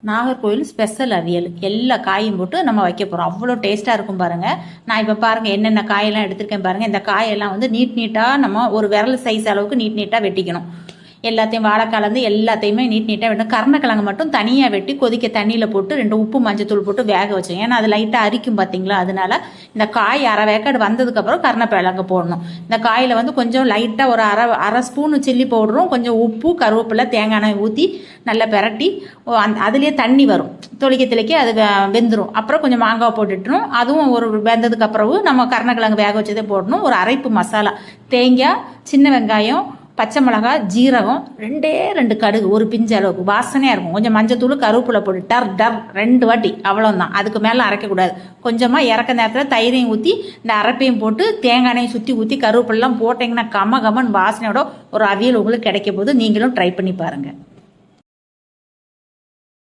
Nagercoil special அவியல் எல்லா காயும் போட்டு நம்ம வைக்க போகிறோம். அவ்வளோ டேஸ்ட்டாக இருக்கும் பாருங்கள். நான் இப்போ பாருங்கள் என்னென்ன காயெல்லாம் எடுத்திருக்கேன் பாருங்கள். இந்த காயெல்லாம் வந்து நீட்டாக நம்ம ஒரு விரல் சைஸ் அளவுக்கு நீட்டாக வெட்டிக்கணும். எல்லாத்தையும் வாழைக்காலேருந்து எல்லாத்தையுமே நீட்டாக வெட்டணும். கருணக்கிழங்கு மட்டும் தனியாக வெட்டி கொதிக்க தண்ணியில் போட்டு 2 உப்பு மஞ்சத்தூள் போட்டு வேக வச்சோம். ஏன்னா அது லைட்டாக அரிக்கும் பார்த்தீங்களா, அதனால இந்த காய் அரை வேக்காடு வந்ததுக்கப்புறம் கருணக்கிழங்கு போடணும். இந்த காயில் வந்து கொஞ்சம் லைட்டாக ஒரு அரை ஸ்பூனு சில்லி பவுடரும் கொஞ்சம் உப்பு கருவேப்பிலை தேங்காய் எண்ணெய் ஊற்றி நல்லா பெரட்டி அதுலேயே தண்ணி வரும், தொளிக்க அது வெந்துடும். அப்புறம் கொஞ்சம் மாங்காய் போட்டுட்டணும். அதுவும் ஒரு வெந்ததுக்கு அப்புறம் நம்ம கருணக்கிழங்கு வேக வச்சதே போடணும். ஒரு அரைப்பு மசாலா, தேங்காய், சின்ன வெங்காயம், பச்சை மிளகாய், ஜீரகம், 2 கடுகு, ஒரு பிஞ்சு அளவுக்கு வாசனையாக இருக்கும். கொஞ்சம் மஞ்சத்தூள் கருவேப்பிலை போட்டு டர் 2 வாட்டி, அவ்வளோதான். அதுக்கு மேலே அரைக்கக்கூடாது. கொஞ்சமாக இறக்க நேரத்தில் தயிரையும் ஊற்றி இந்த அரைப்பையும் போட்டு தேங்காய் எண்ணெயும் சுற்றி ஊற்றி கருவேப்பிலாம் போட்டிங்கன்னா கமன்னு வாசனையோட ஒரு அவியல் உங்களுக்கு கிடைக்க போது. நீங்களும் ட்ரை பண்ணி பாருங்கள்.